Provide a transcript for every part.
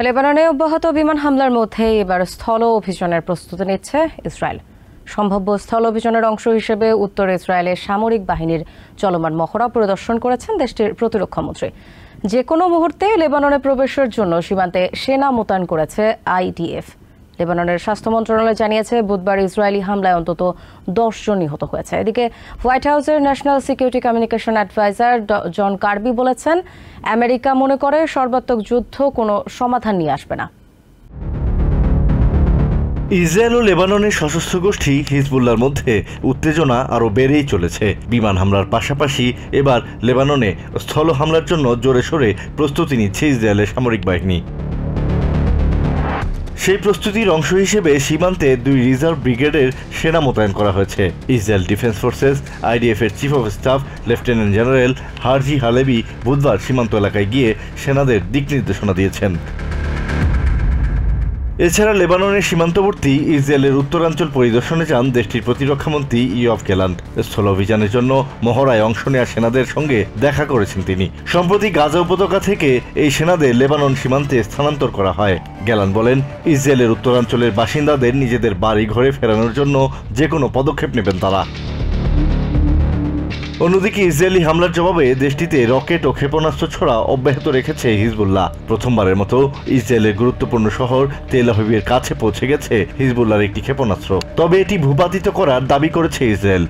লেবাননে অব্যাহত বিমান হামলার মধ্যে এবার স্থল অভিযানের প্রস্তুতি নিচ্ছে ইসরায়েল। সম্ভাব্য স্থল অভিযানের অংশ হিসেবে উত্তর ইসরায়েলের সামরিক বাহিনীর চলমান মহড়া পরিদর্শন করেছেন দেশটির প্রতিরক্ষামন্ত্রী। যে কোনো মুহূর্তে লেবাননে প্রবেশের জন্য সীমান্তে সেনা মোতায়েন করেছে আইডিএফ। লেবাননের স্বাস্থ্য মন্ত্রণালয় জানিয়েছে, বুধবার ইসরায়েলি হামলায় অন্তত 10 জন নিহত হয়েছে। এদিকে হোয়াইট হাউসের ন্যাশনাল সিকিউরিটি কমিউনিকেশন অ্যাডভাইজার জন কার্বি বলেছেন, আমেরিকা মনে করে সর্বাত্মক যুদ্ধ কোনো সমাধান নিয়ে আসবে না। ইসরায়েল ও লেবাননের সশস্ত্র গোষ্ঠী হিজবুল্লাহর মধ্যে উত্তেজনা আরও বেড়েই চলেছে। বিমান হামলার পাশাপাশি এবার লেবাননে স্থল হামলার জন্য জোরে সোরে প্রস্তুতি নিচ্ছে ইসরায়েলের সামরিক বাহিনী। সেই প্রস্তুতির অংশ হিসেবে সীমান্তে 2 রিজার্ভ ব্রিগেডের সেনা মোতায়েন করা হয়েছে। ইসরায়েল ডিফেন্স ফোর্সেস আইডিএফ এর chief of staff lieutenant general Herzi Halevi বুধবার সীমান্ত এলাকায় গিয়ে সেনাদের দিক নির্দেশনা দিয়েছেন। এছাড়া লেবাননের সীমান্তবর্তী ইসরায়েলের উত্তরাঞ্চল পরিদর্শনে যান দেশটির প্রতিরক্ষামন্ত্রী ইয়ভ গ্যালান্ট। স্থল অভিযানের জন্য মহড়ায় অংশ নেওয়া সেনাদের সঙ্গে দেখা করেছেন তিনি। সম্প্রতি গাজা উপত্যকা থেকে এই সেনাদের লেবানন সীমান্তে স্থানান্তর করা হয়। গ্যালান্ট বলেন, ইসরায়েলের উত্তরাঞ্চলের বাসিন্দাদের নিজেদের বাড়ি ঘরে ফেরানোর জন্য যে কোনো পদক্ষেপ নেবেন তারা। অন্যদিকে ইসরায়েলি হামলার জবাবে দেশটিতে রকেট ও ক্ষেপণাস্ত্র ছোড়া অব্যাহত রেখেছে হিজবুল্লাহ। প্রথমবারের মতো ইসরায়েলের গুরুত্বপূর্ণ শহর তেল আভিভের কাছে পৌঁছে গেছে হিজবুল্লাহর একটি ক্ষেপণাস্ত্র। তবে এটি ভূপাতিত করার দাবি করেছে ইসরায়েল।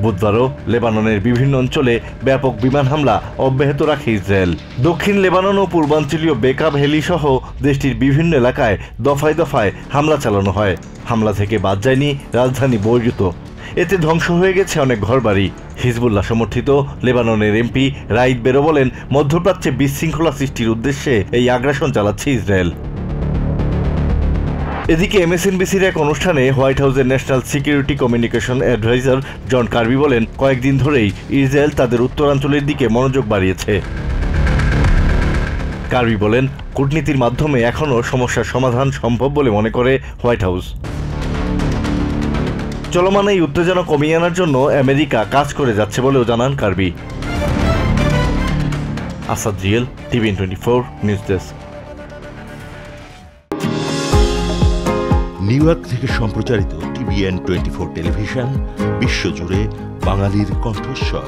বুধবারও লেবাননের বিভিন্ন অঞ্চলে ব্যাপক বিমান হামলা অব্যাহত রাখে ইসরায়েল। দক্ষিণ লেবানন ও পূর্বাঞ্চলীয় বেকা ভ্যালি সহ দেশটির বিভিন্ন এলাকায় দফায় দফায় হামলা চালানো হয়। হামলা থেকে বাদ যায়নি রাজধানী বৈরুত। এতে ধ্বংস হয়ে গেছে অনেক ঘরবাড়ি। হিজবুল্লাহ সমর্থিত লেবাননের এমপি রাইদ বেরো বলেন, মধ্যপ্রাচ্যে বিশৃঙ্খলা সৃষ্টির উদ্দেশ্যে এই আগ্রাসন চালাচ্ছে ইসরায়েল। এদিকে এমএসএনবিসির এক অনুষ্ঠানে হোয়াইট হাউসের ন্যাশনাল সিকিউরিটি কমিউনিকেশন অ্যাডভাইজার জন কার্বি বলেন, কয়েকদিন ধরেই ইসরায়েল তাদের উত্তরাঞ্চলের দিকে মনোযোগ বাড়িয়েছে। কার্বি বলেন, কূটনীতির মাধ্যমে এখনও সমস্যার সমাধান সম্ভব বলে মনে করে হোয়াইট হাউস। চলমান এই উত্তেজনা কমিয়ে আনার জন্য আমেরিকা কাজ করে যাচ্ছে বলেও জানান কার্বি। আসাদ রিয়েল, TVN 24 news desk. New York থেকে সম্প্রচারিত টিভিএন 24 টেলিভিশন বিশ্বজুড়ে বাঙালির কণ্ঠস্বর।